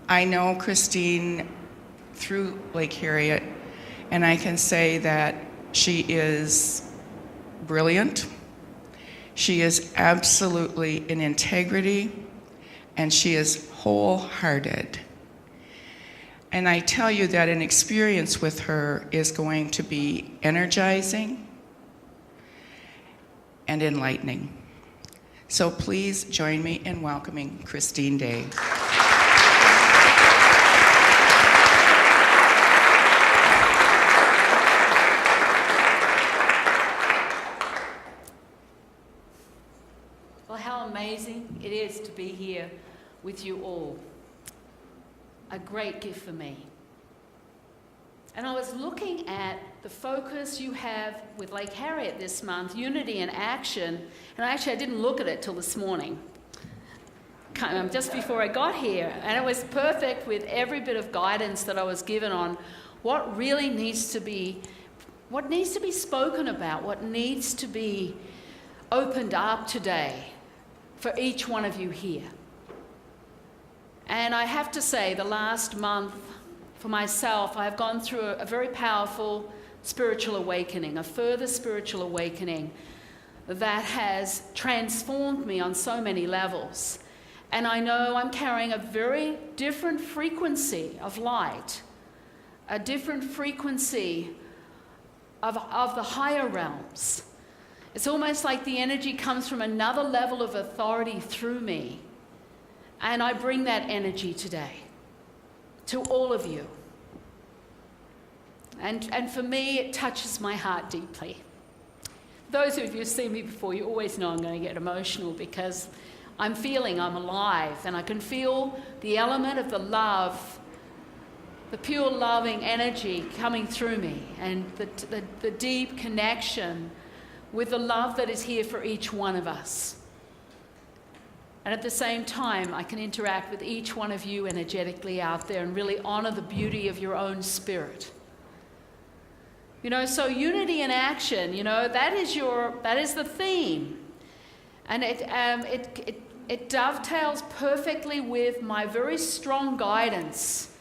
I know Christine through Lake Harriet, and I can say that she is brilliant. She is absolutely in integrity, and she is wholehearted. And I tell you that an experience with her is going to be energizing and enlightening. So please join me in welcoming Christine Day. Well, how amazing it is to be here with you all. A great gift for me. And I was looking at the focus you have with Lake Harriet this month, Unity in Action, and I didn't look at it till this morning, just before I got here, and it was perfect with every bit of guidance that I was given on what really needs to be, what needs to be spoken about, what needs to be opened up today for each one of you here. And I have to say, the last month, for myself, I've gone through a very powerful spiritual awakening, a further spiritual awakening that has transformed me on so many levels. And I know I'm carrying a very different frequency of light, a different frequency of the higher realms. It's almost like the energy comes from another level of authority through me. And I bring that energy today to all of you. And for me, it touches my heart deeply. Those of you who've seen me before, you always know I'm going to get emotional because I'm feeling I'm alive, and I can feel the element of the love, the pure loving energy coming through me, and the deep connection with the love that is here for each one of us. And at the same time, I can interact with each one of you energetically out there and really honor the beauty of your own spirit. So unity in action, that is the theme. And it dovetails perfectly with my very strong guidance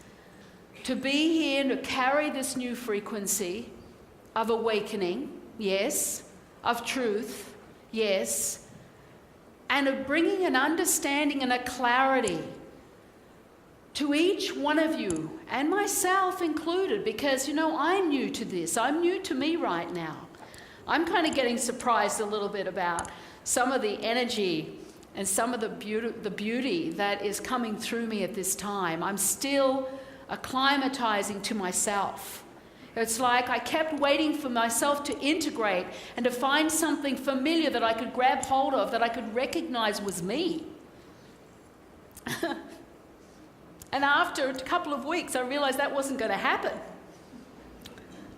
to be here and to carry this new frequency of awakening, yes, of truth, yes, and of bringing an understanding and a clarity to each one of you, and myself included, because, I'm new to this. I'm new to me right now. I'm kind of getting surprised a little bit about some of the energy and some of the beauty that is coming through me at this time. I'm still acclimatizing to myself. It's like I kept waiting for myself to integrate and to find something familiar that I could grab hold of, that I could recognize was me. And after a couple of weeks, I realized that wasn't going to happen.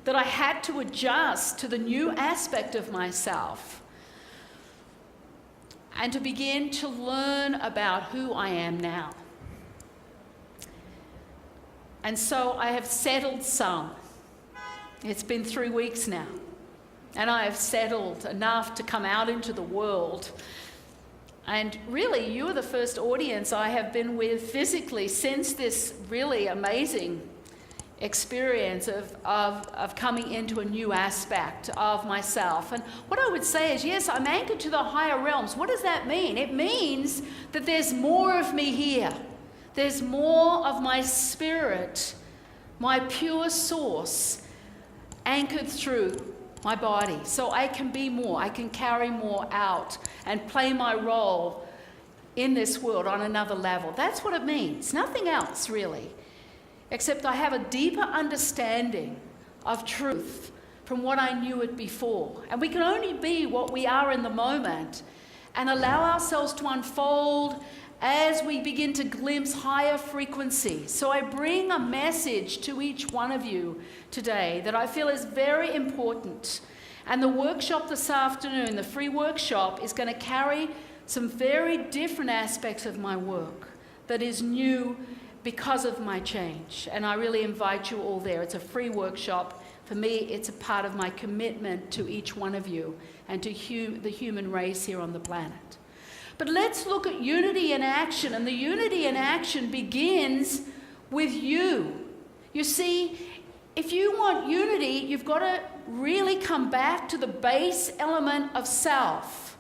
That I had to adjust to the new aspect of myself and to begin to learn about who I am now. And so I have settled some. It's been 3 weeks now, and I have settled enough to come out into the world. And really, you are the first audience I have been with physically since this really amazing experience of coming into a new aspect of myself. And what I would say is, yes, I'm anchored to the higher realms. What does that mean? It means that there's more of me here. There's more of my spirit, my pure source, anchored through my body. So I can be more, I can carry more out and play my role in this world on another level. That's what it means. Nothing else, really. Except I have a deeper understanding of truth from what I knew it before. And we can only be what we are in the moment and allow ourselves to unfold as we begin to glimpse higher frequency. So I bring a message to each one of you today that I feel is very important. And the workshop this afternoon, the free workshop, is going to carry some very different aspects of my work that is new because of my change. And I really invite you all there. It's a free workshop. For me, it's a part of my commitment to each one of you and to the human race here on the planet. But let's look at unity in action, and the unity in action begins with you. You see, if you want unity, you've got to really come back to the base element of self,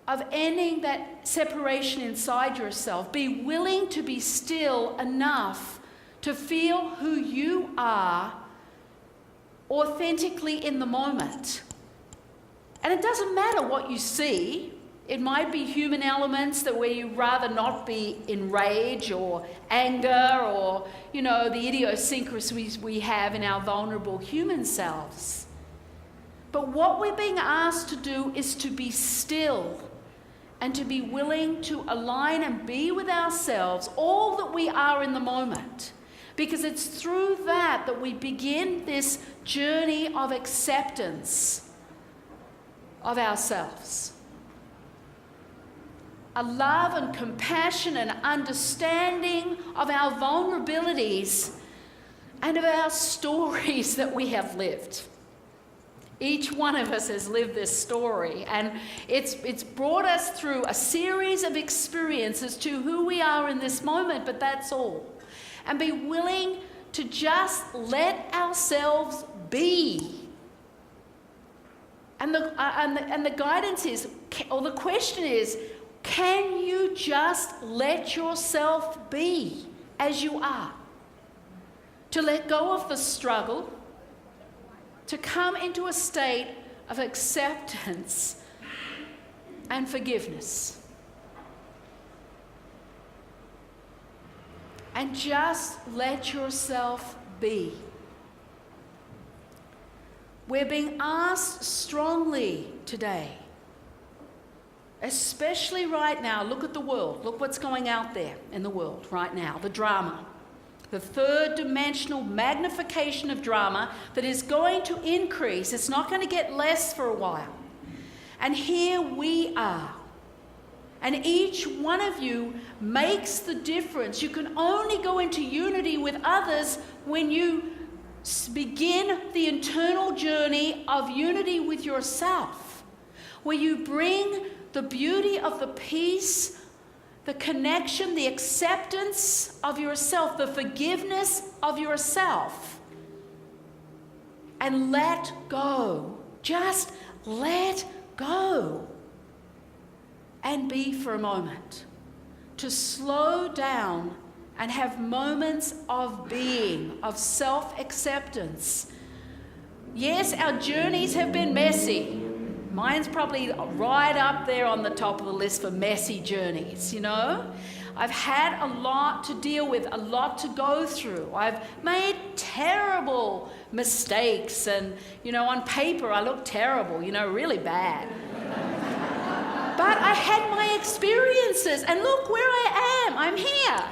of ending that separation inside yourself. Be willing to be still enough to feel who you are authentically in the moment. And it doesn't matter what you see. It might be human elements that where you rather not be in rage or anger or, the idiosyncrasies we have in our vulnerable human selves. But what we're being asked to do is to be still and to be willing to align and be with ourselves, all that we are in the moment. Because it's through that we begin this journey of acceptance of ourselves. A love and compassion and understanding of our vulnerabilities and of our stories that we have lived. Each one of us has lived this story, and it's brought us through a series of experiences to who we are in this moment, but that's all. And be willing to just let ourselves be. And the guidance is, or the question is, can you just let yourself be as you are? To let go of the struggle, to come into a state of acceptance and forgiveness. And just let yourself be. We're being asked strongly today, especially right now. Look at the world. Look what's going out there in the world right now. The drama. The third dimensional magnification of drama that is going to increase. It's not going to get less for a while. And here we are. And each one of you makes the difference. You can only go into unity with others when you begin the internal journey of unity with yourself, where you bring the beauty of the peace, the connection, the acceptance of yourself, the forgiveness of yourself, and let go. Just let go. And be for a moment. To slow down and have moments of being, of self-acceptance. Yes, our journeys have been messy. Mine's probably right up there on the top of the list for messy journeys, I've had a lot to deal with, a lot to go through. I've made terrible mistakes and, on paper I look terrible, really bad. But I had my experiences, and look where I am. I'm here.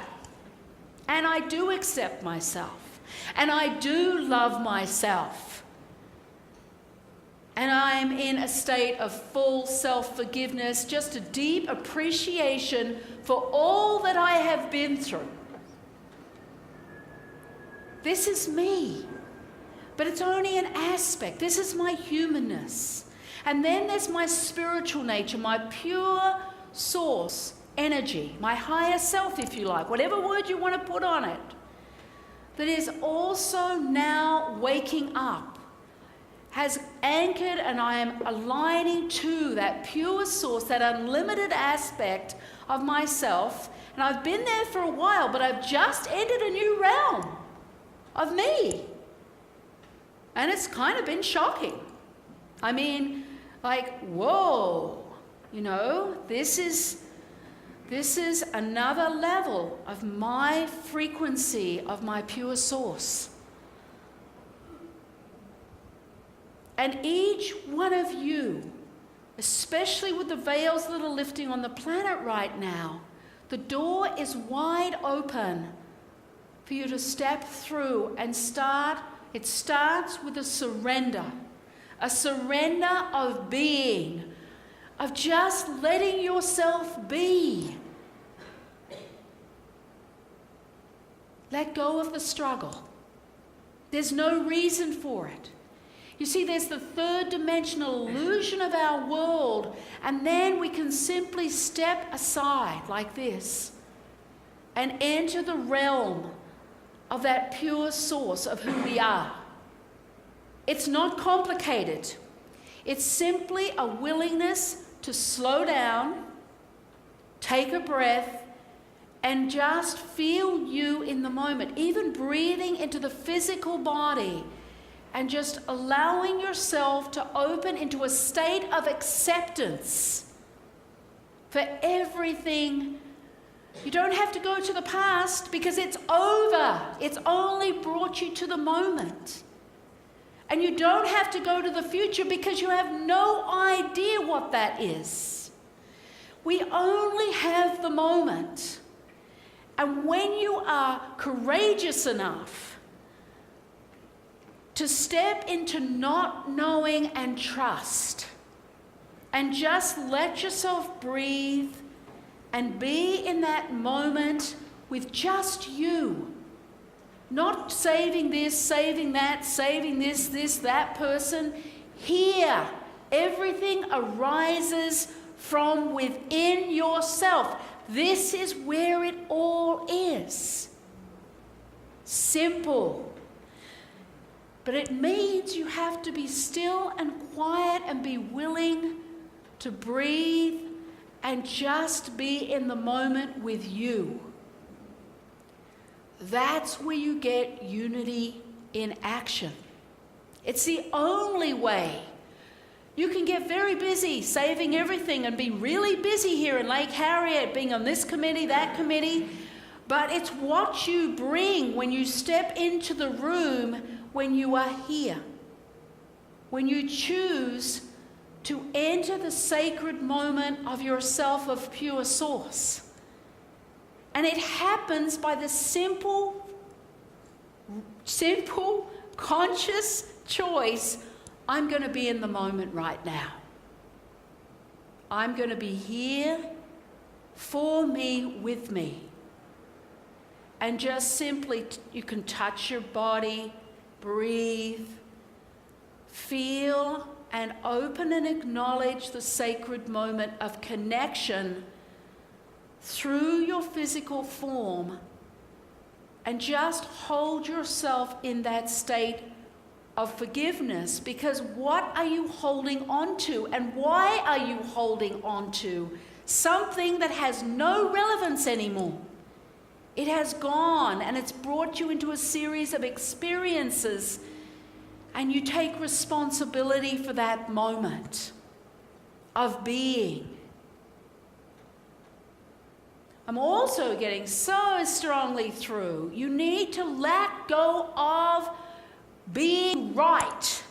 And I do accept myself. And I do love myself. And I'm in a state of full self-forgiveness, just a deep appreciation for all that I have been through. This is me. But it's only an aspect. This is my humanness. And then there's my spiritual nature, my pure source, energy, my higher self, if you like, whatever word you want to put on it, that is also now waking up, has anchored, and I am aligning to that pure source, that unlimited aspect of myself. And I've been there for a while, but I've just entered a new realm of me. And it's kind of been shocking. I mean, whoa, this is another level of my frequency, of my pure source. And each one of you, especially with the veils that are lifting on the planet right now, the door is wide open for you to step through and start. It starts with a surrender of being, of just letting yourself be. Let go of the struggle. There's no reason for it. You see, there's the third dimensional illusion of our world, and then we can simply step aside like this and enter the realm of that pure source of who we are. It's not complicated. It's simply a willingness to slow down, take a breath, and just feel you in the moment, even breathing into the physical body and just allowing yourself to open into a state of acceptance for everything. You don't have to go to the past because it's over. It's only brought you to the moment. And you don't have to go to the future because you have no idea what that is. We only have the moment. And when you are courageous enough to step into not knowing and trust, and just let yourself breathe and be in that moment with just you, not saving this, saving that, saving this, that person. Here, everything arises from within yourself. This is where it all is. Simple. But it means you have to be still and quiet and be willing to breathe and just be in the moment with you. That's where you get unity in action. It's the only way. You can get very busy saving everything and be really busy here in Lake Harriet, being on this committee, that committee, but it's what you bring when you step into the room when you are here. When you choose to enter the sacred moment of yourself of pure source. And it happens by the simple, conscious choice. I'm going to be in the moment right now. I'm going to be here for me, with me. And just simply, you can touch your body, breathe, feel, and open and acknowledge the sacred moment of connection through your physical form, and just hold yourself in that state of forgiveness. Because what are you holding on to, and why are you holding on to something that has no relevance anymore? It has gone, and it's brought you into a series of experiences, and you take responsibility for that moment of being. I'm also getting so strongly through, you need to let go of being right.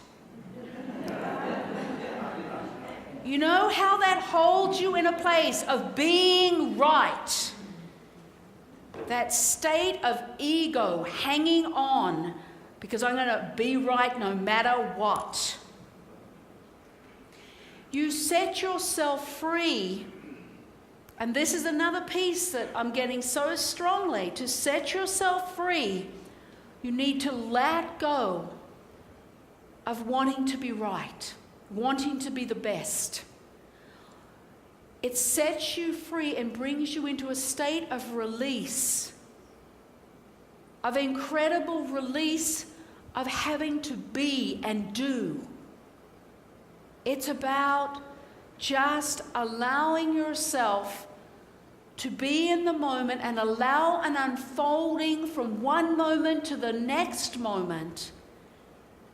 You know how that holds you in a place of being right? That state of ego hanging on because I'm going to be right no matter what. You set yourself free, and this is another piece that I'm getting so strongly. To set yourself free, you need to let go of wanting to be right, wanting to be the best. It sets you free and brings you into a state of release, of incredible release of having to be and do. It's about just allowing yourself to be in the moment and allow an unfolding from one moment to the next moment,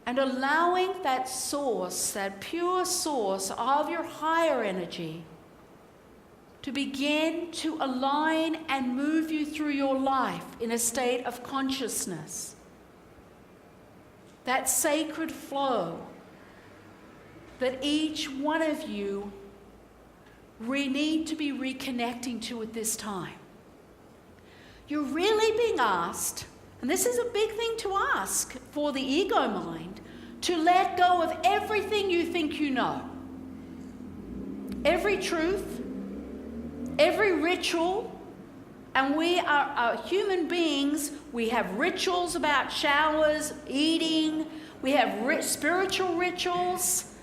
and allowing that source, that pure source of your higher energy, to begin to align and move you through your life in a state of consciousness. That sacred flow that each one of you need to be reconnecting to at this time. You're really being asked, and this is a big thing to ask for the ego mind, to let go of everything you think you know. Every truth, every ritual, and we are human beings. We have rituals about showers, eating. We have spiritual rituals.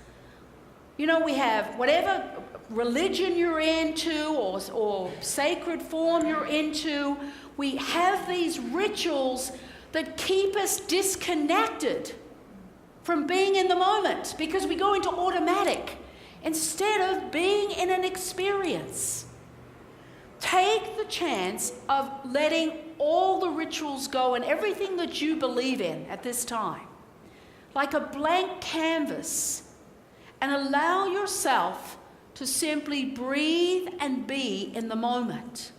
You know, we have whatever religion you're into or sacred form you're into. We have these rituals that keep us disconnected from being in the moment because we go into automatic instead of being in an experience. Take the chance of letting all the rituals go and everything that you believe in at this time, like a blank canvas, and allow yourself to simply breathe and be in the moment.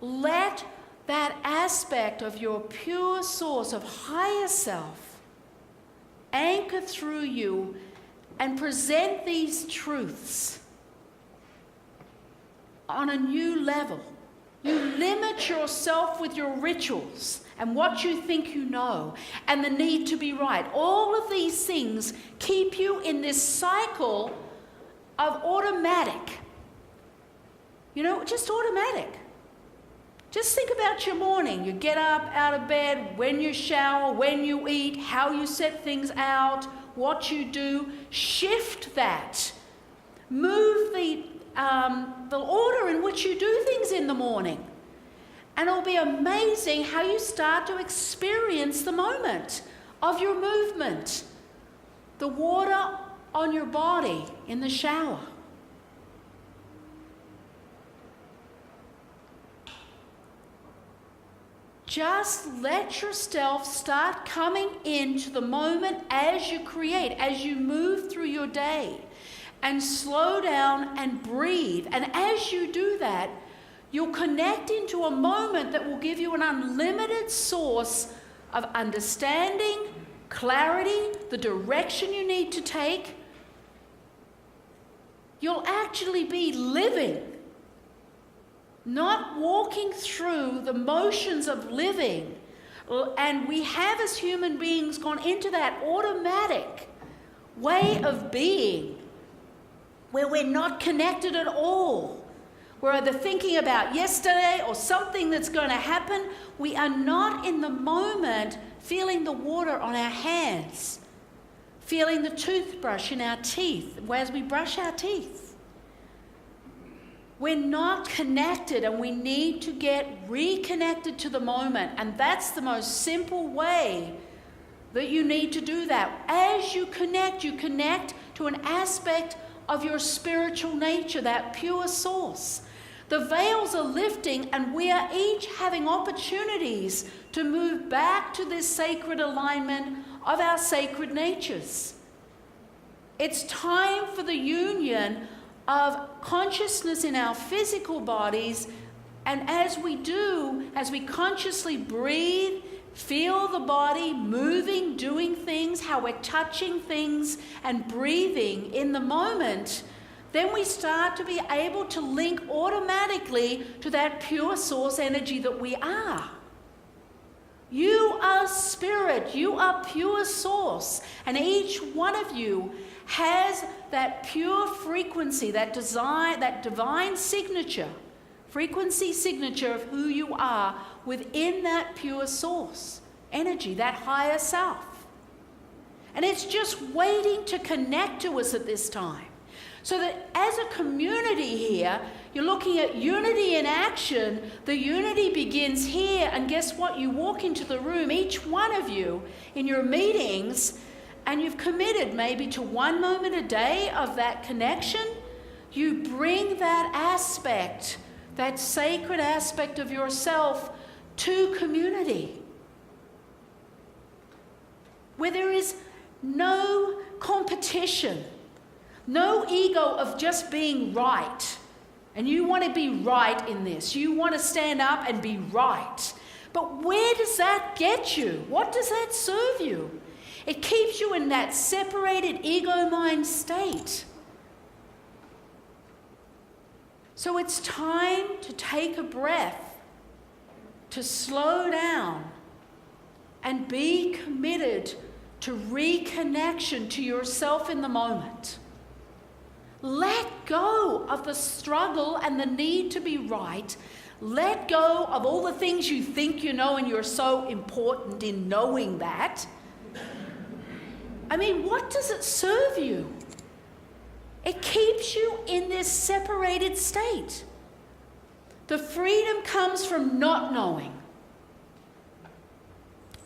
Let that aspect of your pure source of higher self anchor through you and present these truths on a new level. You limit yourself with your rituals and what you think you know and the need to be right. All of these things keep you in this cycle of automatic. You know, just automatic. Just think about your morning. You get up out of bed, when you shower, when you eat, how you set things out, what you do. Shift that. Move the order in which you do things in the morning. And it'll be amazing how you start to experience the moment of your movement. The water on your body in the shower. Just let yourself start coming into the moment as you create, as you move through your day. And slow down and breathe. And as you do that, you'll connect into a moment that will give you an unlimited source of understanding, clarity, the direction you need to take. You'll actually be living, not walking through the motions of living. And we have, as human beings, gone into that automatic way of being where we're not connected at all. We're either thinking about yesterday or something that's going to happen. We are not in the moment feeling the water on our hands, feeling the toothbrush in our teeth as we brush our teeth. We're not connected, and we need to get reconnected to the moment. And that's the most simple way that you need to do that. As you connect to an aspect of your spiritual nature, that pure source. The veils are lifting, and we are each having opportunities to move back to this sacred alignment of our sacred natures. It's time for the union of consciousness in our physical bodies, and as we do, as we consciously breathe, feel the body moving, doing things, how we're touching things and breathing in the moment, then we start to be able to link automatically to that pure source energy that we are. You are spirit, you are pure source, and each one of you has that pure frequency, that divine signature, frequency signature of who you are within that pure source energy, that higher self. And it's just waiting to connect to us at this time. So that as a community here, you're looking at unity in action. The unity begins here, and guess what? You walk into the room, each one of you, in your meetings, and you've committed maybe to 1 moment a day of that connection. You bring that aspect, that sacred aspect of yourself, to community, where there is no competition, no ego of just being right. And you want to be right in this. You want to stand up and be right. But where does that get you? What does that serve you? It keeps you in that separated ego-mind state. So it's time to take a breath, to slow down and be committed to reconnection to yourself in the moment. Let go of the struggle and the need to be right. Let go of all the things you think you know and you're so important in knowing that. I mean, what does it serve you? It keeps you in this separated state. The freedom comes from not knowing.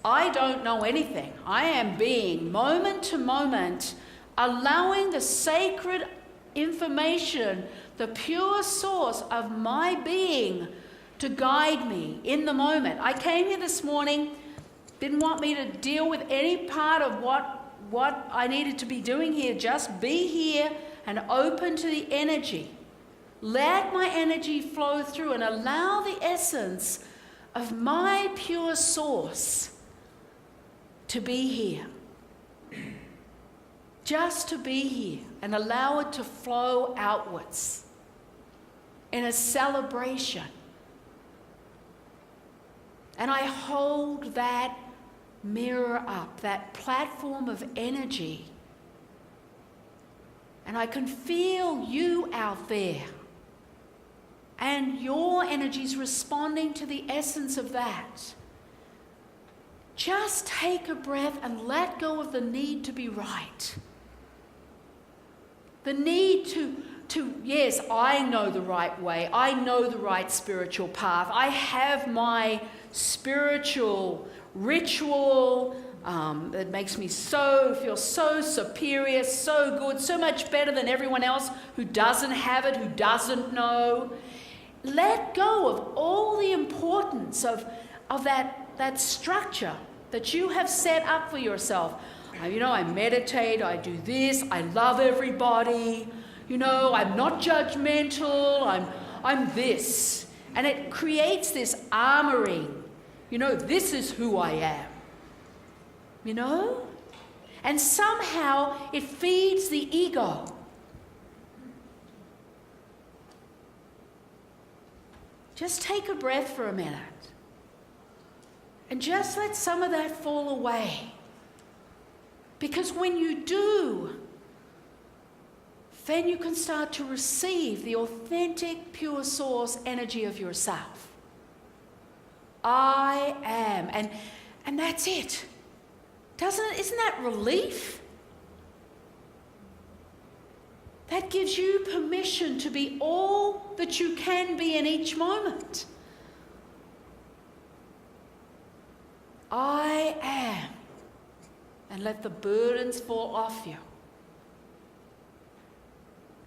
I don't know anything. I am being, moment to moment, allowing the sacred information, the pure source of my being, to guide me in the moment. I came here this morning, didn't want me to deal with any part of what I needed to be doing here. Just be here and open to the energy. Let my energy flow through and allow the essence of my pure source to be here. Just to be here and allow it to flow outwards in a celebration. And I hold that mirror up, that platform of energy. And I can feel you out there. And your energy's responding to the essence of that. Just take a breath and let go of the need to be right. The need to yes, I know the right way. I know the right spiritual path. I have my spiritual ritual that makes me feel so superior, so good, so much better than everyone else who doesn't have it, who doesn't know. Let go of all the importance of that structure that you have set up for yourself. I meditate, I do this, I love everybody, I'm not judgmental, I'm this. And it creates this armoring. This is who I am. And somehow it feeds the ego. Just take a breath for a minute. And just let some of that fall away. Because when you do, then you can start to receive the authentic, pure source energy of yourself. I am. And that's it. Isn't that relief? That gives you permission to be all that you can be in each moment. I am. And let the burdens fall off you.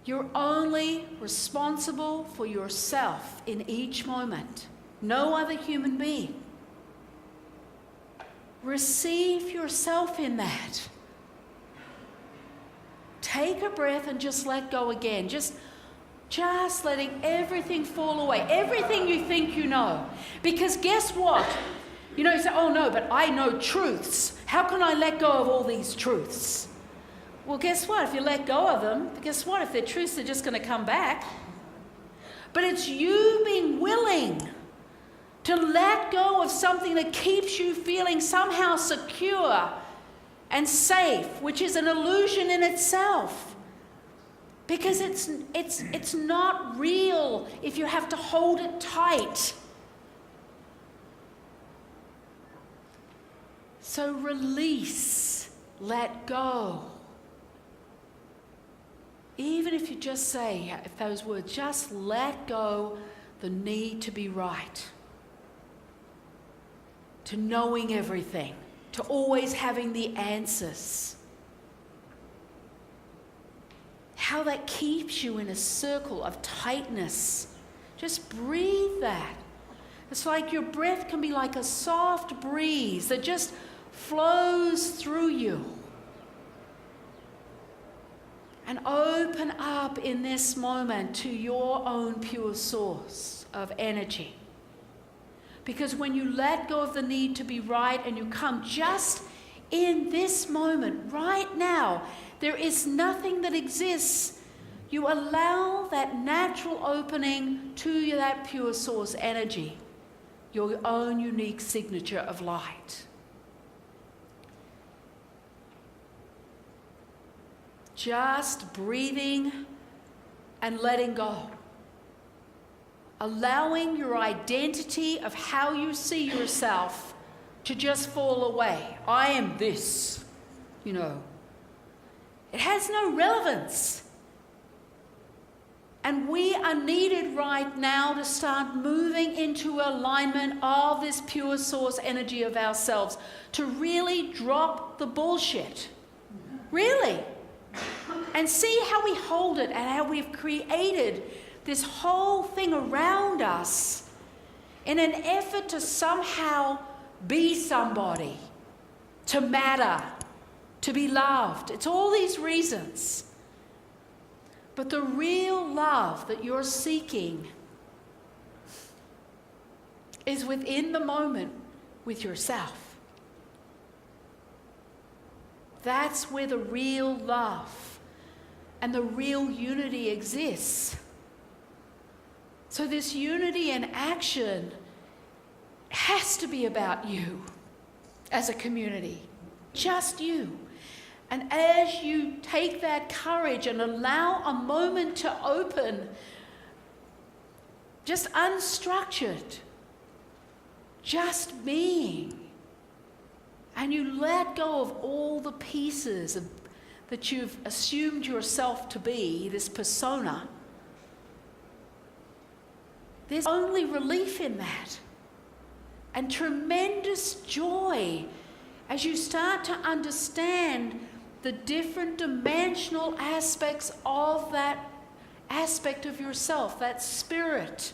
You're only responsible for yourself in each moment. No other human being. Receive yourself in that. Take a breath and just let go again. Just letting everything fall away. Everything you think you know. Because guess what? You say, oh no, but I know truths. How can I let go of all these truths? Well, guess what? If you let go of them, guess what? If they're truths, they're just going to come back. But it's you being willing to let go of something that keeps you feeling somehow secure and safe, which is an illusion in itself. Because it's not real if you have to hold it tight. So release, let go. Even if you just say, if those words, just let go the need to be right, to knowing everything, to always having the answers. How that keeps you in a circle of tightness. Just breathe that. It's like your breath can be like a soft breeze that just flows through you. And open up in this moment to your own pure source of energy. Because when you let go of the need to be right and you come just in this moment, right now, there is nothing that exists. You allow that natural opening to that pure source energy, your own unique signature of light. Just breathing and letting go. Allowing your identity of how you see yourself to just fall away. I am this, It has no relevance. And we are needed right now to start moving into alignment of this pure source energy of ourselves, to really drop the bullshit. Really. And see how we hold it and how we've created this whole thing around us in an effort to somehow be somebody, to matter, to be loved. It's all these reasons. But the real love that you're seeking is within the moment with yourself. That's where the real love and the real unity exists. So this unity in action has to be about you as a community, just you. And as you take that courage and allow a moment to open, just unstructured, just being, and you let go of all the pieces that you've assumed yourself to be, this persona, there's only relief in that and tremendous joy as you start to understand the different dimensional aspects of that aspect of yourself, that spirit.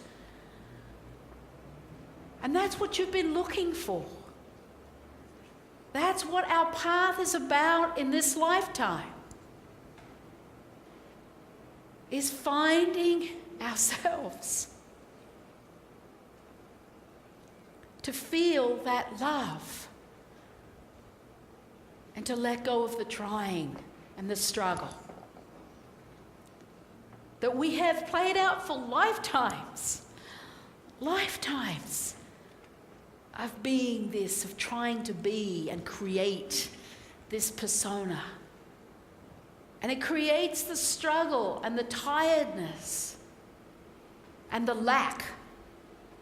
And that's what you've been looking for. That's what our path is about in this lifetime, is finding ourselves, to feel that love, and to let go of the trying and the struggle that we have played out for lifetimes of being this, of trying to be and create this persona. And it creates the struggle and the tiredness and the lack.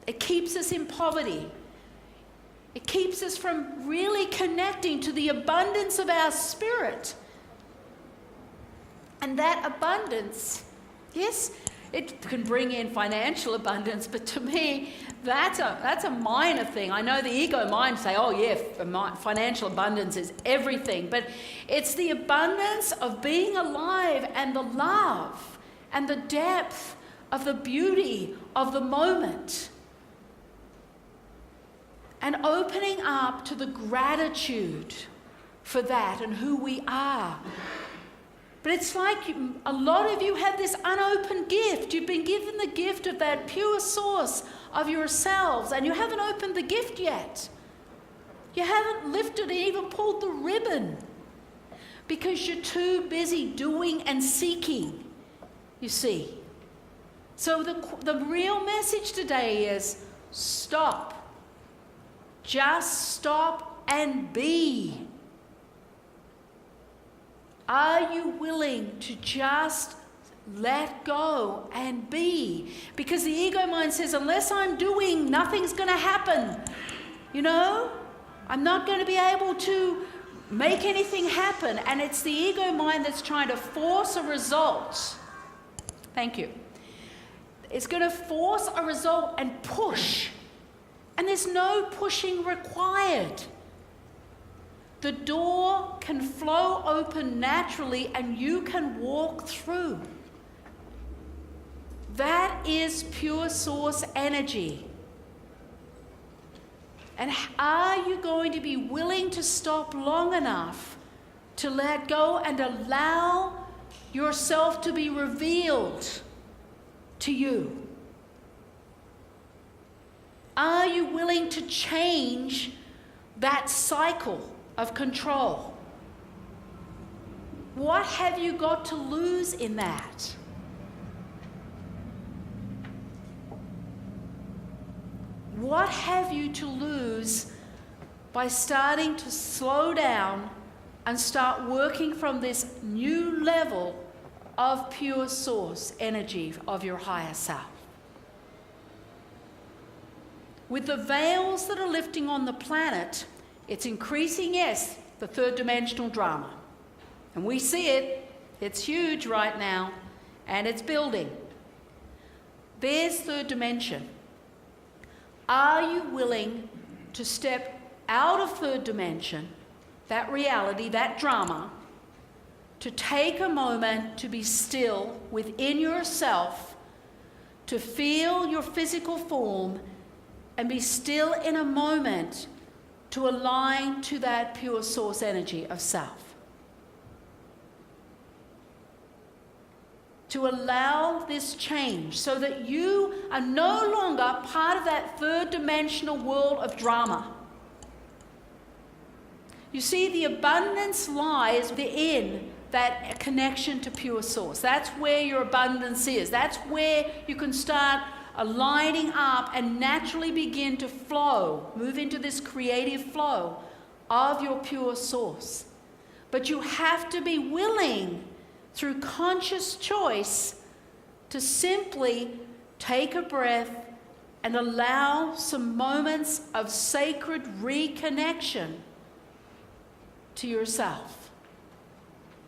It keeps us in poverty. It keeps us from really connecting to the abundance of our spirit. And that abundance, yes, it can bring in financial abundance, but to me, that's a minor thing. I know the ego mind say, oh yeah, financial abundance is everything, but it's the abundance of being alive and the love and the depth of the beauty of the moment. And opening up to the gratitude for that and who we are. But it's like a lot of you have this unopened gift. You've been given the gift of that pure source of yourselves, and you haven't opened the gift yet. You haven't lifted and even pulled the ribbon because you're too busy doing and seeking, you see. So the real message today is stop. Just stop and be. Are you willing to just let go and be? Because the ego mind says, unless I'm doing, nothing's going to happen. You know, I'm not going to be able to make anything happen. And it's the ego mind that's trying to force a result. Thank you. It's going to force a result and push. And there's no pushing required. The door can flow open naturally and you can walk through. That is pure source energy. And are you going to be willing to stop long enough to let go and allow yourself to be revealed to you? Are you willing to change that cycle of control? What have you got to lose in that? What have you to lose by starting to slow down and start working from this new level of pure source energy of your higher self? With the veils that are lifting on the planet, it's increasing, yes, the third dimensional drama. And we see it It's huge right now, and it's building. There's third dimension. Are you willing to step out of third dimension, that reality, that drama, to take a moment to be still within yourself, to feel your physical form, and be still in a moment to align to that pure source energy of self? To allow this change so that you are no longer part of that third dimensional world of drama. You see, the abundance lies within that connection to pure source. That's where your abundance is. That's where you can start aligning up and naturally begin to flow, move into this creative flow of your pure source. But you have to be willing, through conscious choice, to simply take a breath and allow some moments of sacred reconnection to yourself.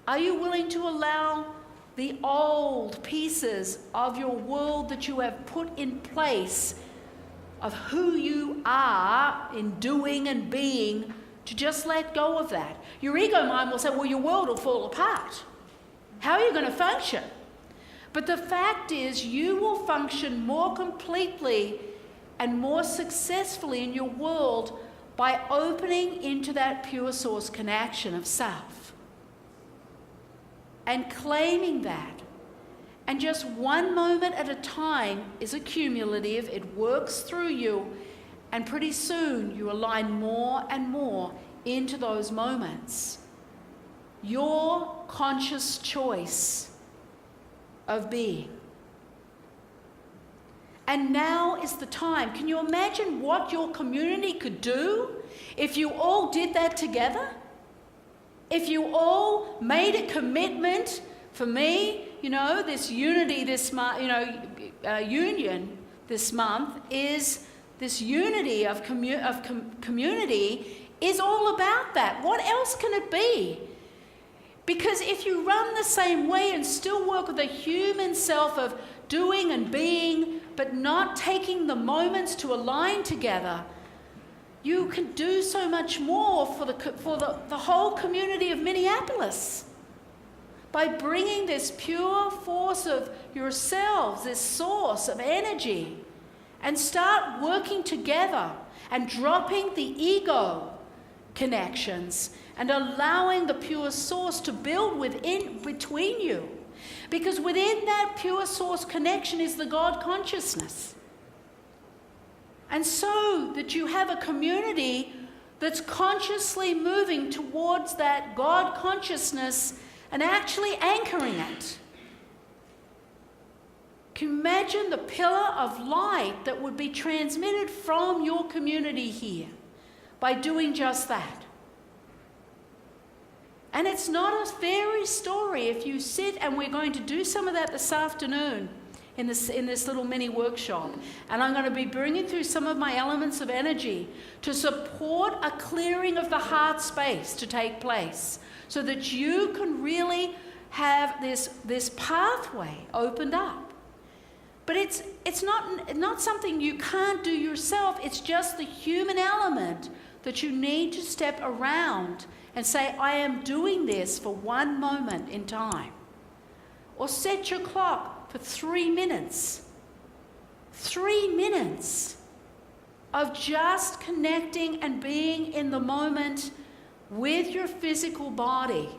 Are you willing to allow the old pieces of your world that you have put in place of who you are in doing and being to just let go of that? Your ego mind will say, well, your world will fall apart. How are you going to function? But the fact is, you will function more completely and more successfully in your world by opening into that pure source connection of self and claiming that. And just one moment at a time is accumulative. It works through you, and pretty soon you align more and more into those moments. Your conscious choice of being. And now is the time. Can you imagine what your community could do if you all did that together? If you all made a commitment, for me, this unity this month, union this month is this unity of community is all about that. What else can it be? Because if you run the same way and still work with the human self of doing and being, but not taking the moments to align together, you can do so much more for the whole community of Minneapolis. By bringing this pure force of yourselves, this source of energy, and start working together and dropping the ego connections and allowing the pure source to build between you. Because within that pure source connection is the God consciousness. And so that you have a community that's consciously moving towards that God consciousness and actually anchoring it. Can you imagine the pillar of light that would be transmitted from your community here by doing just that? And it's not a fairy story if you sit, and we're going to do some of that this afternoon in this little mini workshop. And I'm going to be bringing through some of my elements of energy to support a clearing of the heart space to take place so that you can really have this pathway opened up. But it's not something you can't do yourself. It's just the human element that you need to step around and say, I am doing this for one moment in time. Or set your clock for 3 minutes. 3 minutes of just connecting and being in the moment with your physical body.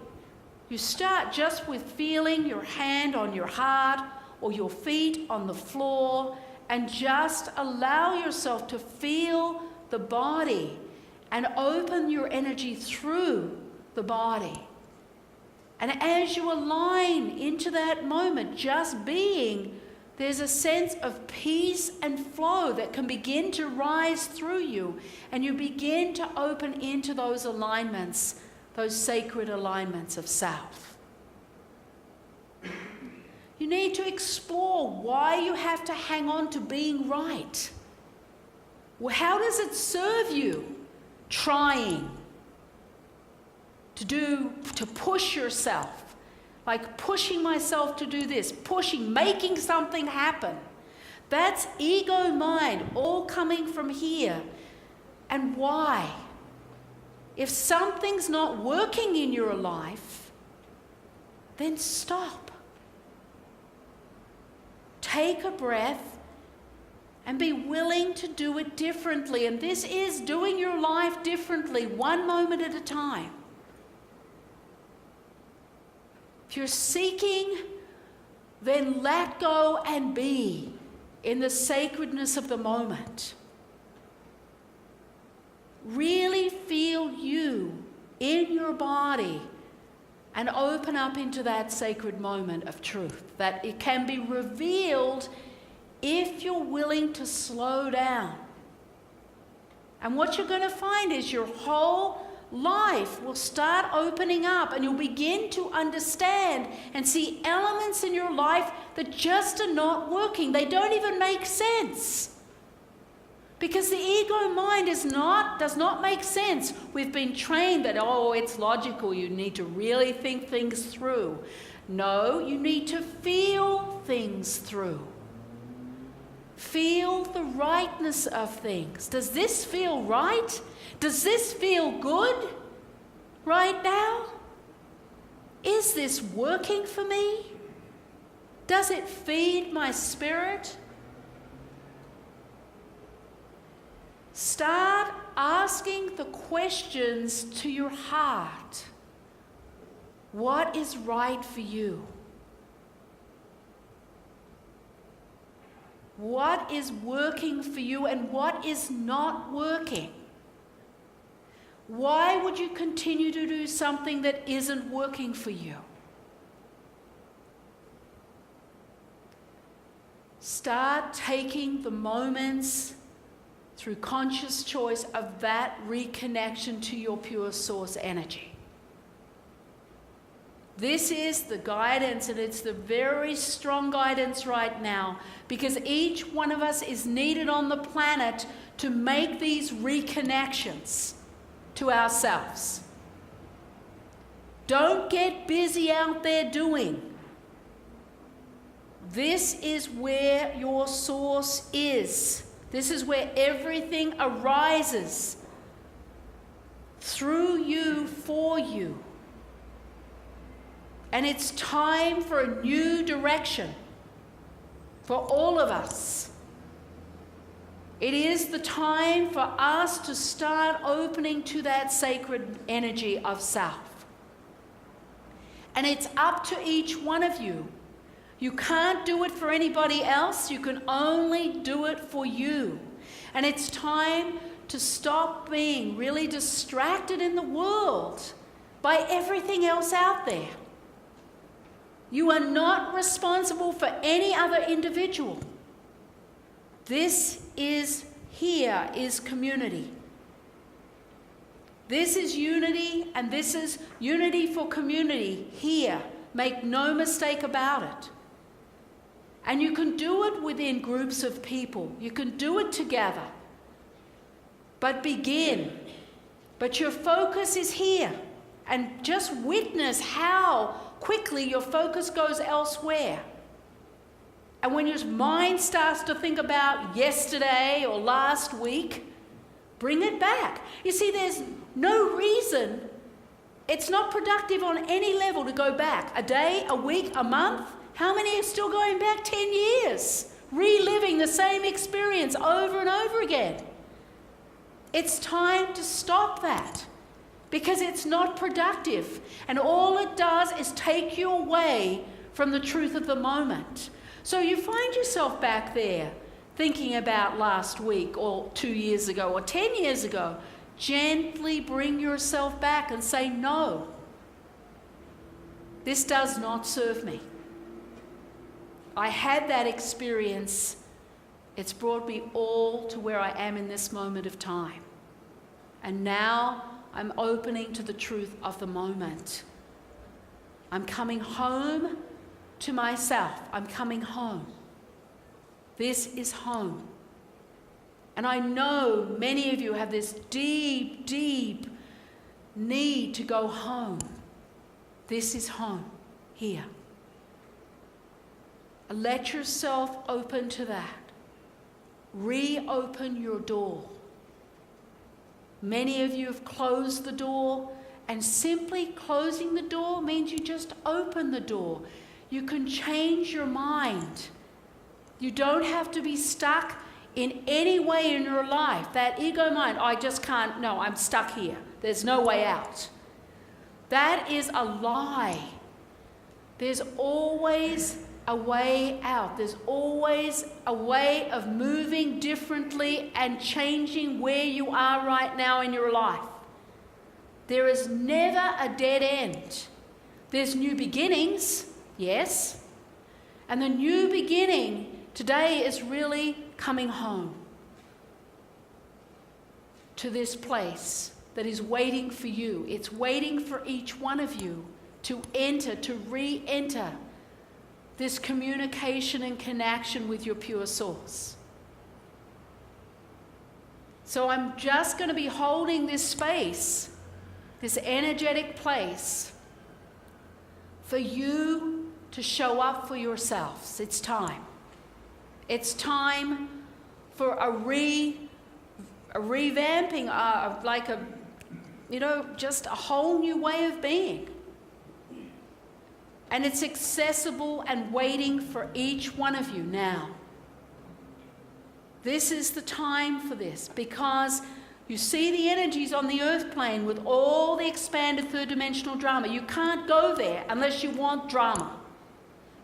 You start just with feeling your hand on your heart or your feet on the floor, and just allow yourself to feel the body and open your energy through the body. And as you align into that moment, just being, there's a sense of peace and flow that can begin to rise through you, and you begin to open into those alignments, those sacred alignments of self. You need to explore why you have to hang on to being right. Well, how does it serve you trying to push yourself like pushing myself to do this, making something happen. That's ego mind, all coming from here. And why? If something's not working in your life, then stop. Take a breath and be willing to do it differently. And this is doing your life differently, one moment at a time. If you're seeking, then let go and be in the sacredness of the moment. Really feel you in your body and open up into that sacred moment of truth, that it can be revealed if you're willing to slow down. And what you're going to find is your whole life will start opening up, and you'll begin to understand and see elements in your life that just are not working. They don't even make sense. Because the ego mind does not make sense. We've been trained that, it's logical, you need to really think things through. No, you need to feel things through. Feel the rightness of things. Does this feel right? Does this feel good right now? Is this working for me? Does it feed my spirit? Start asking the questions to your heart. What is right for you? What is working for you and what is not working? Why would you continue to do something that isn't working for you? Start taking the moments through conscious choice of that reconnection to your pure source energy. This is the guidance, and it's the very strong guidance right now, because each one of us is needed on the planet to make these reconnections to ourselves. Don't get busy out there doing. This is where your source is. This is where everything arises through you, for you. And it's time for a new direction for all of us. It is the time for us to start opening to that sacred energy of self. And it's up to each one of you. You can't do it for anybody else. You can only do it for you. And it's time to stop being really distracted in the world by everything else out there. You are not responsible for any other individual. This is community. This is unity, and this is unity for community here. Make no mistake about it. And you can do it within groups of people. You can do it together. But begin. But your focus is here. And just witness how quickly your focus goes elsewhere. And when your mind starts to think about yesterday or last week, bring it back. You see, there's no reason. It's not productive on any level to go back. A day, a week, a month. How many are still going back 10 years? Reliving the same experience over and over again. It's time to stop that. Because it's not productive. And all it does is take you away from the truth of the moment. So you find yourself back there thinking about last week or 2 years ago or 10 years ago. Gently bring yourself back and say, no, this does not serve me. I had that experience. It's brought me all to where I am in this moment of time. And now I'm opening to the truth of the moment. I'm coming home to myself. I'm coming home. This is home. And I know many of you have this deep, deep need to go home. This is home. here. Let yourself open to that. Reopen your door. Many of you have closed the door, and simply closing the door means you just open the door. You can change your mind. You don't have to be stuck in any way in your life. That ego mind, I just can't, no, I'm stuck here. There's no way out. That is a lie. There's always a way out. There's always a way of moving differently and changing where you are right now in your life. There is never a dead end. There's new beginnings, yes. And the new beginning today is really coming home to this place that is waiting for you. It's waiting for each one of you to enter, to re-enter this communication and connection with your pure source. So I'm just going to be holding this space, this energetic place, for you to show up for yourselves. It's time. It's time for a revamping, just a whole new way of being. And it's accessible and waiting for each one of you now. This is the time for this, because you see the energies on the earth plane with all the expanded third dimensional drama. You can't go there unless you want drama.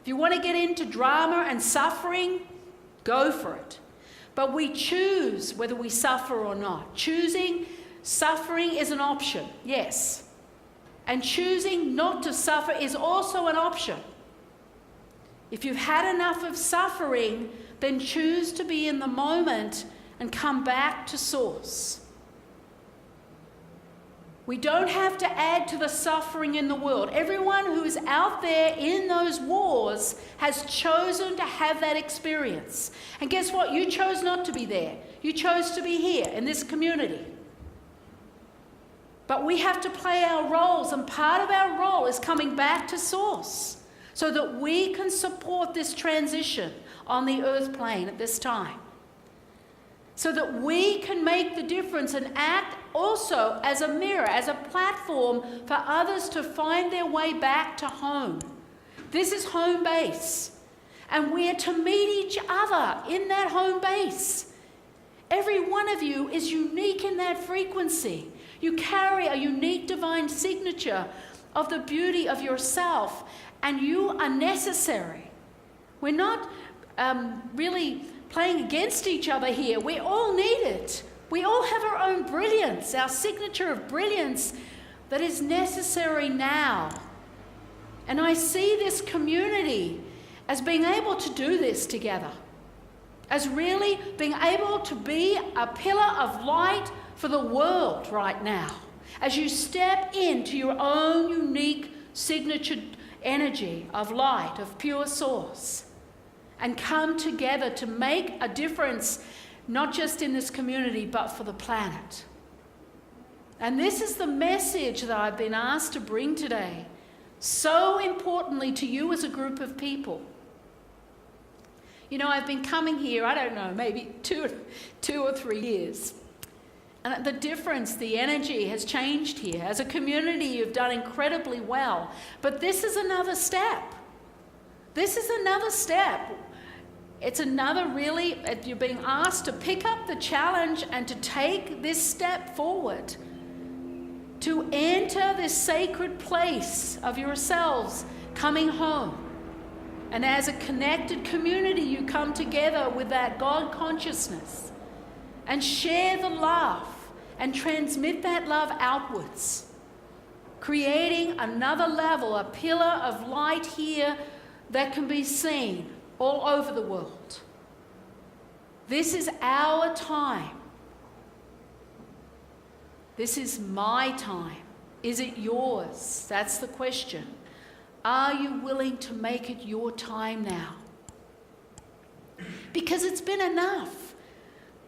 If you want to get into drama and suffering, go for it. But we choose whether we suffer or not. Choosing suffering is an option, yes. And choosing not to suffer is also an option. If you've had enough of suffering, then choose to be in the moment and come back to source. We don't have to add to the suffering in the world. Everyone who is out there in those wars has chosen to have that experience. And guess what? You chose not to be there. You chose to be here in this community. But we have to play our roles, and part of our role is coming back to source so that we can support this transition on the earth plane at this time. So that we can make the difference and act also as a mirror, as a platform for others to find their way back to home. This is home base. And we are to meet each other in that home base. Every one of you is unique in that frequency. You carry a unique divine signature of the beauty of yourself, and you are necessary. We're not really playing against each other here. We all need it. We all have our own brilliance, our signature of brilliance that is necessary now. And I see this community as being able to do this together, as really being able to be a pillar of light for the world right now, as you step into your own unique signature energy of light, of pure source, and come together to make a difference, not just in this community, but for the planet. And this is the message that I've been asked to bring today, so importantly to you as a group of people. You know, I've been coming here, I don't know, maybe two or 3 years. And the difference, the energy has changed here. As a community, you've done incredibly well. But this is another step. This is another step. It's another really, you're being asked to pick up the challenge and to take this step forward. To enter this sacred place of yourselves coming home. And as a connected community, you come together with that God consciousness and share the love and transmit that love outwards, creating another level, a pillar of light here that can be seen all over the world. This is our time. This is my time. Is it yours? That's the question. Are you willing to make it your time now? Because it's been enough.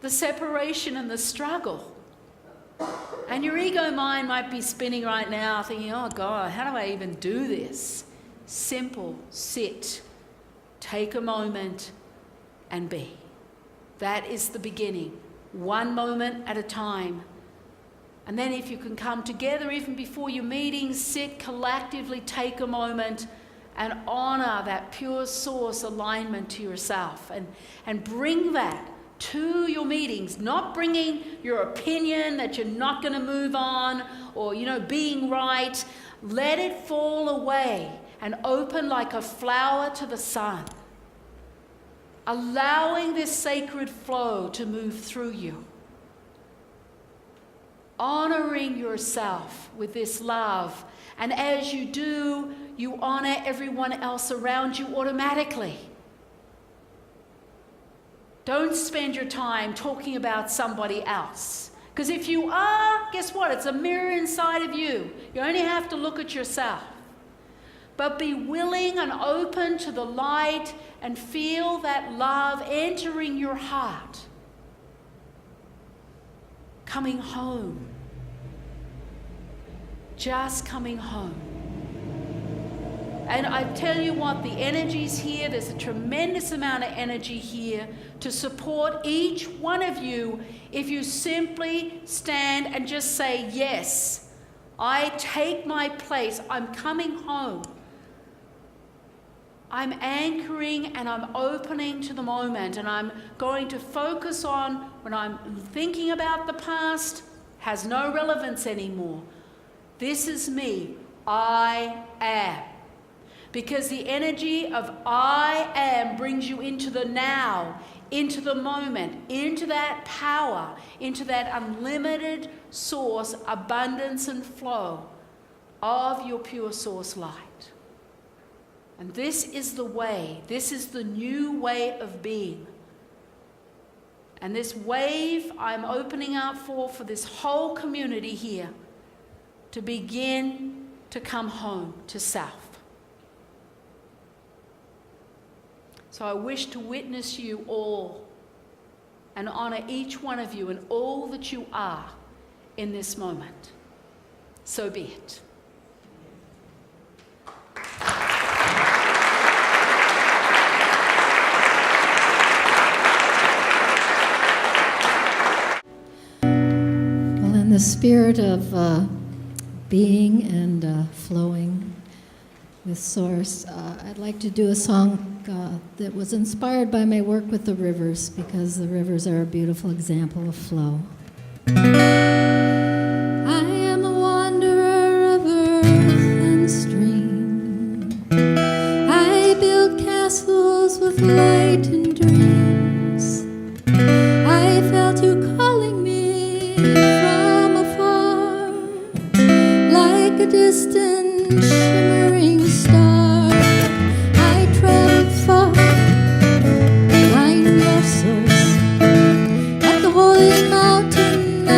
The separation and the struggle. And your ego mind might be spinning right now thinking, oh God, how do I even do this? simple sit, take a moment, and be. That is the beginning, one moment at a time. And then if you can come together even before your meetings, sit collectively, take a moment and honor that pure source alignment to yourself and bring that to your meetings, not bringing your opinion that you're not going to move on or, being right. Let it fall away and open like a flower to the sun, allowing this sacred flow to move through you. Honoring yourself with this love. And as you do, you honor everyone else around you automatically. Don't spend your time talking about somebody else. Because if you are, guess what? It's a mirror inside of you. You only have to look at yourself. But be willing and open to the light and feel that love entering your heart. Coming home. Just coming home. And I tell you what, the energy's here. There's a tremendous amount of energy here to support each one of you if you simply stand and just say, yes, I take my place. I'm coming home. I'm anchoring and I'm opening to the moment, and I'm going to focus on when I'm thinking about the past has no relevance anymore. This is me. I am. Because the energy of I am brings you into the now, into the moment, into that power, into that unlimited source, abundance and flow of your pure source light. And this is the way, this is the new way of being. And this wave I'm opening up for this whole community here to begin to come home to self. So I wish to witness you all and honor each one of you and all that you are in this moment. So be it. Well, in the spirit of being and flowing with Source, I'd like to do a song that was inspired by my work with the rivers, because the rivers are a beautiful example of flow. I am a wanderer of earth and stream. I build castles with light and dreams. I felt you calling me from afar, like a distant shimmering star. I traveled far behind your source. At the holy mountain I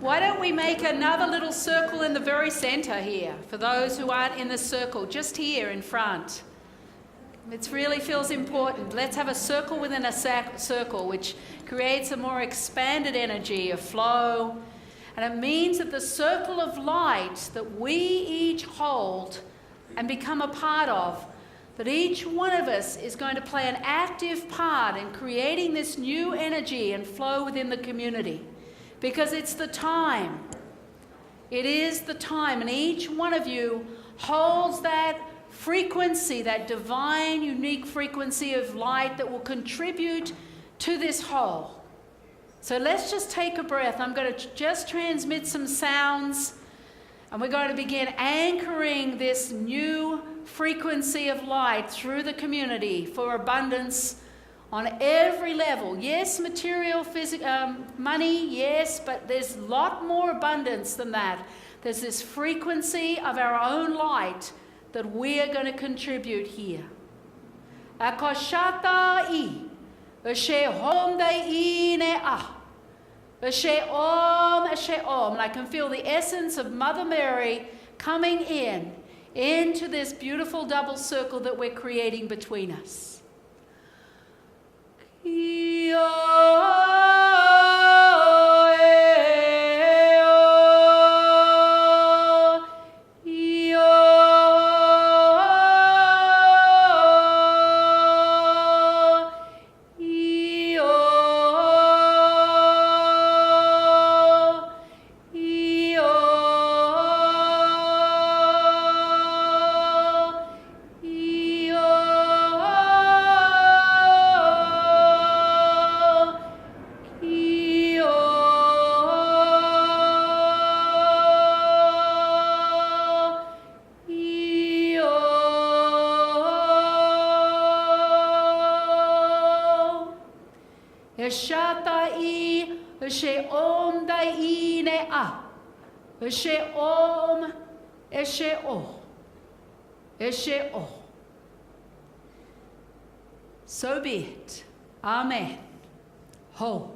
Why don't we make another little circle in the very center here for those who aren't in the circle, just here in front. It really feels important. Let's have a circle within a circle, which creates a more expanded energy, a flow. And it means that the circle of light that we each hold and become a part of, that each one of us is going to play an active part in creating this new energy and flow within the community. Because it's the time. It is the time. And each one of you holds that frequency, that divine, unique frequency of light that will contribute to this whole. So let's just take a breath. I'm going to just transmit some sounds, and we're going to begin anchoring this new frequency of light through the community for abundance on every level. Yes, material, money, yes, but there's a lot more abundance than that. There's this frequency of our own light that we are going to contribute here. Akoshata I, Ashe Hom Dai Ne Ah, Ashe Om, Ashe Om. And I can feel the essence of Mother Mary coming into this beautiful double circle that we're creating between us. Shatai, Ashe Om Dai Ne Ah, Ashe Om, Ashe O, Ashe O. So be it. Amen. Ho.